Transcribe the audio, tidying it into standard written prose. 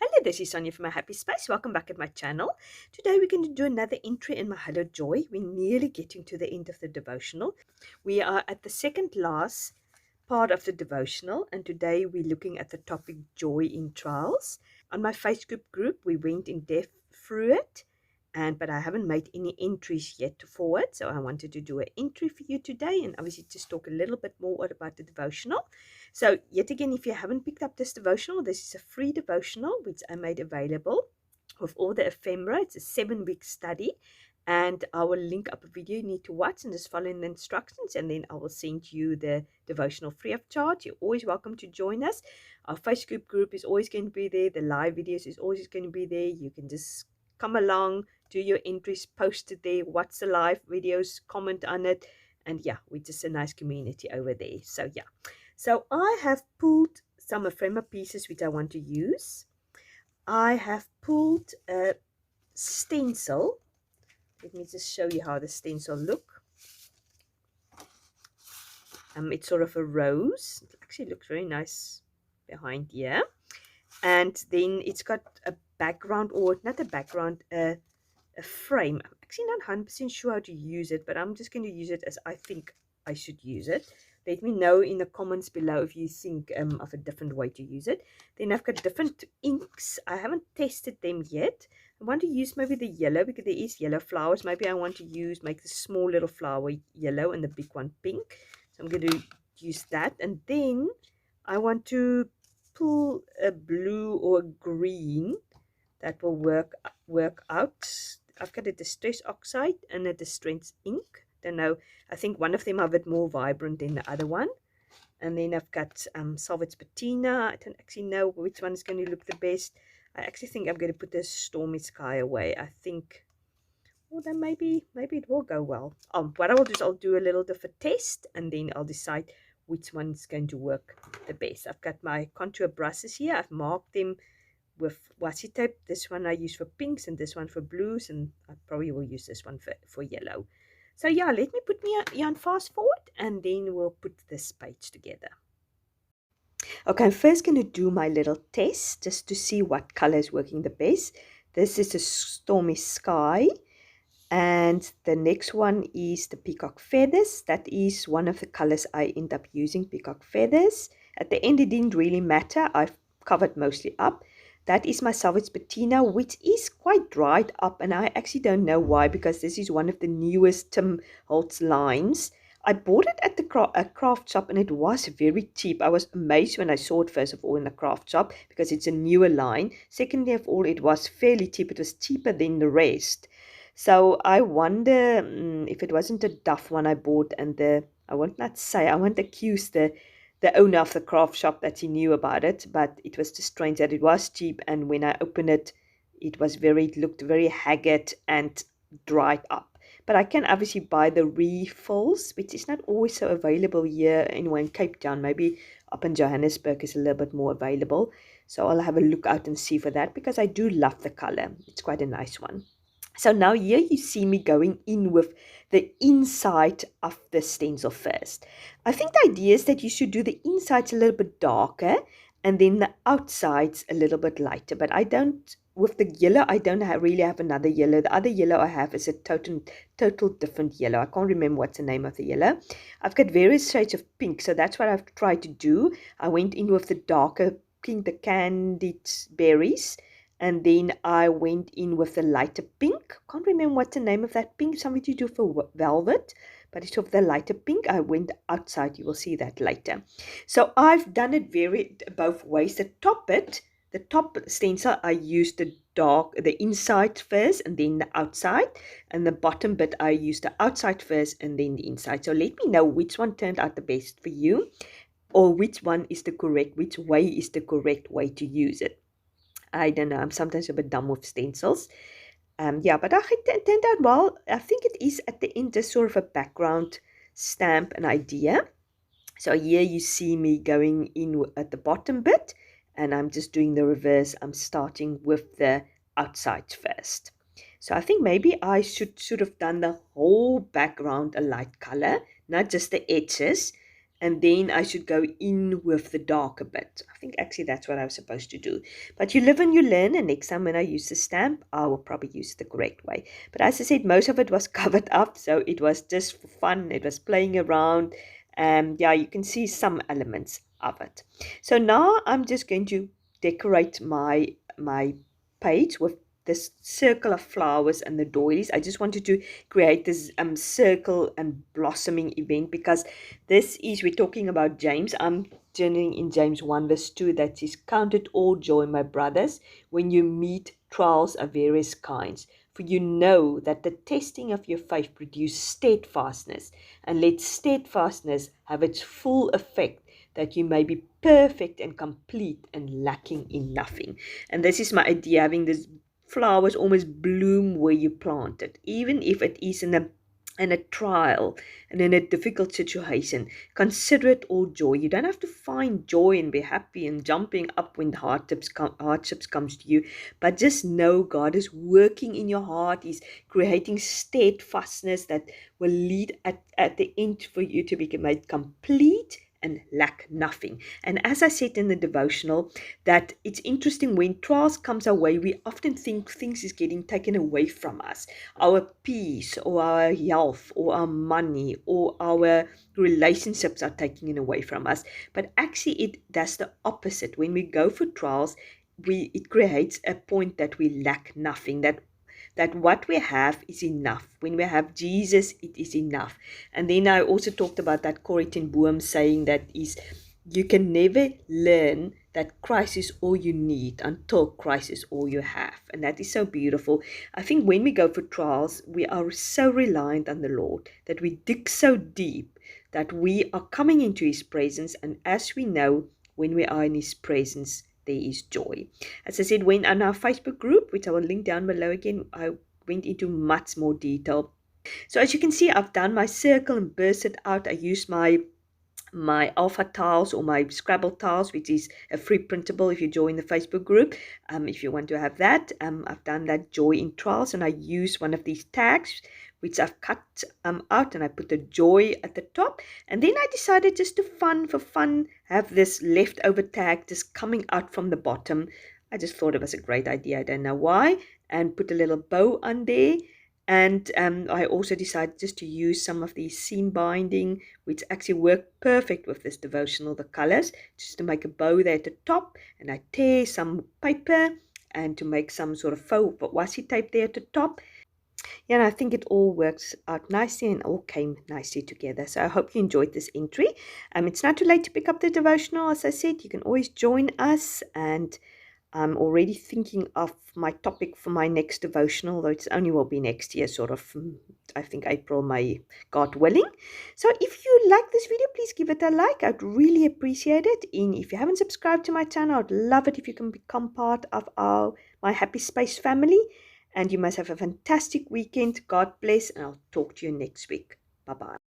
Hello, this is Sonja from my Happy Space. Welcome back at my channel. Today we're going to do another entry in my Hello Joy. We're nearly getting to the end of the devotional. We are at the second last part of the devotional, and today we're looking at the topic Joy in Trials. On my Facebook group, we went in depth through it, but I haven't made any entries yet for it, so I wanted to do an entry for you today and obviously just talk a little bit more about the devotional. So yet again, if you haven't picked up this devotional, this is a free devotional which I made available with all the ephemera. It's a 7-week study, and I will link up a video you need to watch and just follow in the instructions, and then I will send you the devotional free of charge. You're always welcome to join us. Our Facebook group is always going to be there. The live videos is always going to be there. You can just come along, do your entries, post it there, watch the live videos, comment on it, and yeah, we're just a nice community over there. So yeah. So I have pulled some ephemera pieces which I want to use. I have pulled a stencil. Let me just show you how the stencil look. It's sort of a rose. It actually looks very nice behind here. And then it's got a background, or not a background, a frame. I'm actually not 100% sure how to use it, but I'm just going to use it as I think I should use it. Let me know in the comments below if you think of a different way to use it. Then I've got different inks. I haven't tested them yet. I want to use maybe the yellow because there is yellow flowers. Maybe I want to make the small little flower yellow and the big one pink. So I'm going to use that. And then I want to pull a blue or a green that will work out. I've got a distress oxide and a distress ink. Don't know, I think one of them are a bit more vibrant than the other one. And then I've got Salvage Patina. I don't actually know which one is going to look the best. I actually think I'm going to put this Stormy Sky away. I think, well, then maybe it will go well. What I will do is I'll do a little bit of a test, and then I'll decide which one is going to work the best. I've got my contour brushes here. I've marked them with washi tape. This one I use for pinks and this one for blues, and I probably will use this one for yellow. So yeah, let me put me on fast forward, and then we'll put this page together. Okay, I'm first going to do my little test just to see what color is working the best. This is a Stormy Sky, and the next one is the Peacock Feathers. That is one of the colors I end up using, Peacock Feathers. At the end, it didn't really matter. I've covered mostly up. That is my Salvage Patina, which is quite dried up, and I actually don't know why, because this is one of the newest Tim Holtz lines. I bought it at the craft shop, and it was very cheap. I was amazed when I saw it, first of all, in the craft shop, because it's a newer line. Secondly of all, it was fairly cheap. It was cheaper than the rest. So I wonder if it wasn't a Duff one I bought, and I won't accuse the owner of the craft shop that he knew about it, but it was just strange that it was cheap, and when I opened it, it looked very haggard and dried up. But I can obviously buy the refills, which is not always so available here anyway in Cape Town. Maybe up in Johannesburg is a little bit more available. So I'll have a look out and see for that, because I do love the color. It's quite a nice one. So now here you see me going in with the inside of the stencil first. I think the idea is that you should do the insides a little bit darker and then the outsides a little bit lighter. But I don't, with the yellow, I don't really have another yellow. The other yellow I have is a total different yellow. I can't remember what's the name of the yellow. I've got various shades of pink, so that's what I've tried to do. I went in with the darker pink, the candied berries. And then I went in with the lighter pink. Can't remember what the name of that pink. Something to do for velvet. But it's of the lighter pink. I went outside. You will see that later. So I've done it both ways. The top stencil, I used the inside first and then the outside. And the bottom bit, I used the outside first and then the inside. So let me know which one turned out the best for you. Or which way is the correct way to use it. I don't know, I'm sometimes a bit dumb with stencils. Yeah, but it turned out well. I think it is at the end just sort of a background stamp, an idea. So here you see me going in at the bottom bit, and I'm just doing the reverse. I'm starting with the outside first. So I think maybe I should have done the whole background a light color, not just the edges. and then I should go in with the darker bit. I think actually that's what I was supposed to do. But you live and you learn, and next time when I use the stamp, I will probably use it the correct way. But as I said, most of it was covered up, so it was just for fun. It was playing around, and yeah, you can see some elements of it. So now I'm just going to decorate my page with this circle of flowers and the doilies. I just wanted to create this circle and blossoming event because this is, we're talking about James. I'm journaling in James 1 verse 2 that is, count it all joy, my brothers, when you meet trials of various kinds. For you know that the testing of your faith produces steadfastness, and let steadfastness have its full effect, that you may be perfect and complete and lacking in nothing. And this is my idea, having this flowers almost bloom where you plant it, even if it is in a trial and in a difficult situation. Consider it all joy. You don't have to find joy and be happy and jumping up when hardships comes to you, but just know God is working in your heart. He's creating steadfastness that will lead at the end for you to be made complete and lack nothing. And as I said in the devotional, that it's interesting, when trials comes our way, we often think things is getting taken away from us, our peace or our health or our money or our relationships are taken away from us. But actually that's the opposite. When we go for trials, it creates a point that we lack nothing, that what we have is enough. When we have Jesus, it is enough. And then I also talked about that Corrie ten Boom saying that is, you can never learn that Christ is all you need until Christ is all you have. And that is so beautiful. I think when we go for trials, we are so reliant on the Lord that we dig so deep that we are coming into His presence. And as we know, when we are in His presence, there is joy. As I said, when on our Facebook group, which I will link down below again, I went into much more detail. So as you can see, I've done my circle and burst it out. I used my alpha tiles or my Scrabble tiles, which is a free printable if you join the Facebook group. If you want to have that, I've done that joy in trials, and I use one of these tags which I've cut out, and I put the joy at the top. And then I decided just to for fun have this leftover tag just coming out from the bottom. I just thought it was a great idea, I don't know why, and put a little bow on there. And I also decided just to use some of the seam binding, which actually worked perfect with this devotional, the colors, just to make a bow there at the top. And I tear some paper and to make some sort of faux washi tape there at the top. Yeah, and I think it all works out nicely and all came nicely together. So I hope you enjoyed this entry. It's not too late to pick up the devotional. As I said, you can always join us, and I'm already thinking of my topic for my next devotional, though it's only will be next year, sort of, I think April, May, God willing. So if you like this video, please give it a like. I'd really appreciate it. And if you haven't subscribed to my channel, I'd love it if you can become part of my Happy Space family. And you must have a fantastic weekend. God bless, and I'll talk to you next week. Bye-bye.